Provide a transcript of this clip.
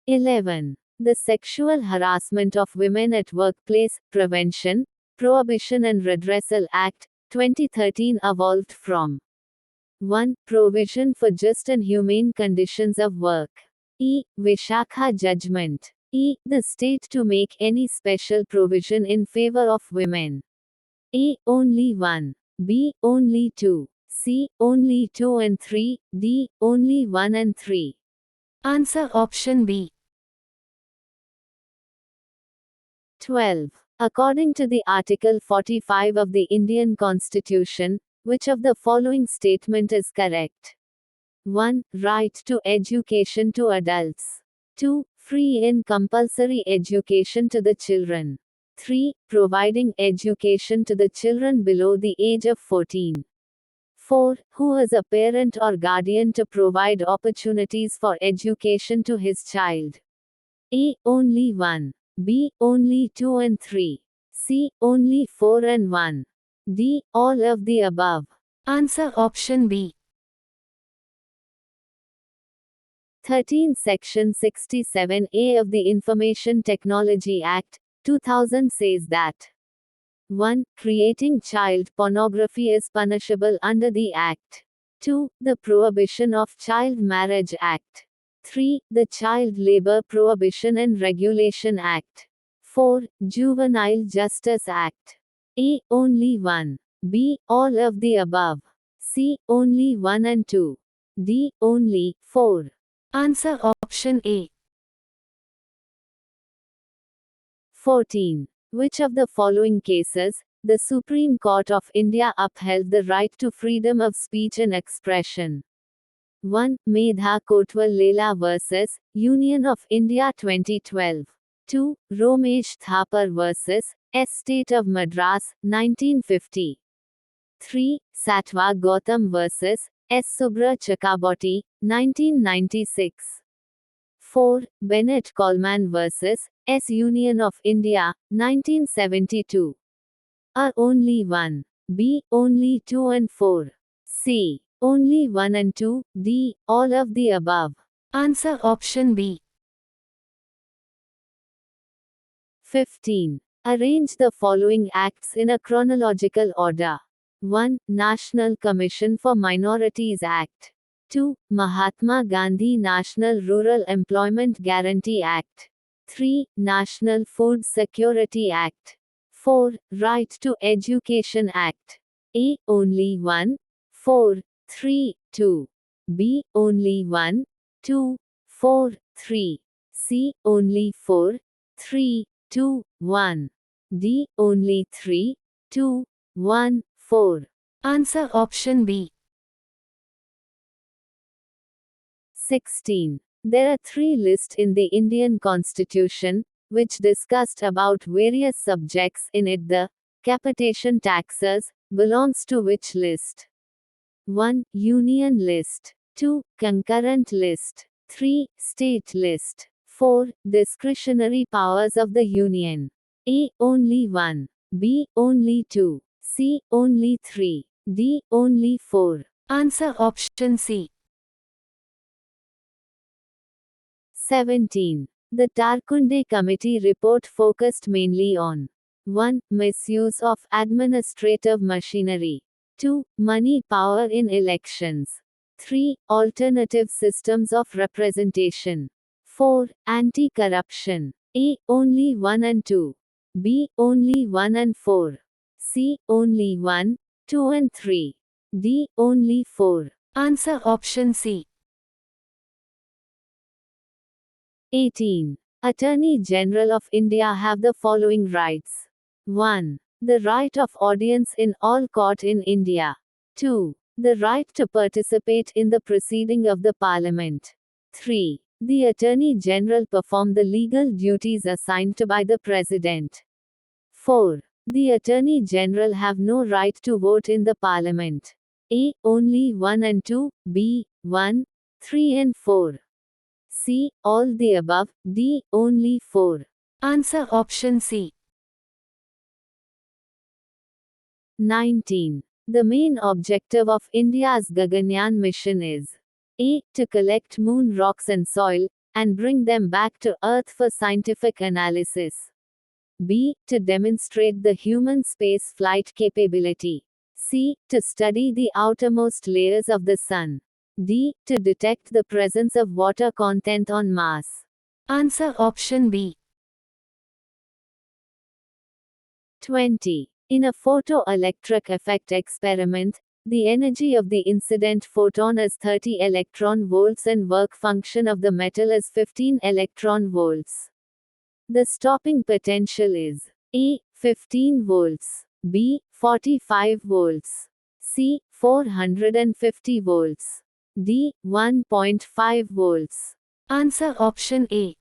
11. The Sexual Harassment of Women at Workplace, Prevention, Prohibition and Redressal Act, 2013 evolved from 1. Provision for just and humane conditions of work. E. Vishakha Judgment. E. The state to make any special provision in favor of women. A. Only 1. B. Only 2. C. Only 2 and 3. D. Only 1 and 3. Answer option B. 12. According to the Article 45 of the Indian Constitution, which of the following statement is correct? 1. Right to education to adults. 2. Free and compulsory education to the children. 3. Providing education to the children below the age of 14. 4. Who is a parent or guardian to provide opportunities for education to his child. A. Only 1. B. Only 2 and 3. C. Only 4 and 1. D. All of the above. Answer option B. 13. Section 67A of the Information Technology Act, 2000 says that 1. Creating child pornography is punishable under the Act. 2. The Prohibition of Child Marriage Act. 3. The Child Labor Prohibition and Regulation Act. 4. Juvenile Justice Act. A. Only 1. B. All of the above. C. Only 1 and 2. D. Only 4. Answer option A. 14. Which of the following cases, the Supreme Court of India upheld the right to freedom of speech and expression? 1. Medha Kotwal Lela vs. Union of India 2012. 2. Romesh Thapar vs. State of Madras, 1950. 3. Satwa Gautam vs. S. Subra Chakaboti, 1996. 4. Bennett Coleman vs. S. Union of India, 1972. A. Only 1. B. Only 2 and 4. C. Only 1 and 2. D. All of the above. Answer option B. 15. Arrange the following acts in a chronological order. 1. National Commission for Minorities Act. 2. Mahatma Gandhi National Rural Employment Guarantee Act. 3. National Food Security Act. 4. Right to Education Act. A. Only 1. 4. 3. 2. B. Only 1. 2. 4. 3. C. Only 4. 3. 2. 1. D. Only 3. 2. 1. 4. Answer option B. 16. There are 3 lists in the Indian Constitution, which discussed about various subjects in it. The capitation taxes belongs to which list? 1. Union list. 2. Concurrent list. 3. State list. 4. Discretionary powers of the Union. A. Only 1. B. Only 2. C. Only 3. D. Only 4. Answer option C. 17. The Tarkunde Committee report focused mainly on 1. Misuse of administrative machinery. 2. Money power in elections. 3. Alternative systems of representation. 4. Anti-corruption. A. Only 1 and 2. B. Only 1 and 4. C. Only 1, 2 and 3. D. Only 4. Answer option C. 18. Attorney General of India have the following rights. 1. The right of audience in all court in India. 2. The right to participate in the proceeding of the Parliament. 3. The Attorney General perform the legal duties assigned to by the President. 4. The Attorney General have no right to vote in the Parliament. A. Only 1 and 2. B. 1, 3 and 4. C. All the above. D. Only 4. Answer option C. 19. The main objective of India's Gaganyaan mission is A. To collect moon rocks and soil, and bring them back to Earth for scientific analysis. B. To demonstrate the human space flight capability. C. To study the outermost layers of the Sun. D. To detect the presence of water content on Mars. Answer option B. 20. In a photoelectric effect experiment, the energy of the incident photon is 30 electron volts and work function of the metal is 15 electron volts. The stopping potential is A. 15 volts, B. 45 volts, C. 450 volts, D. 1.5 volts. Answer option A.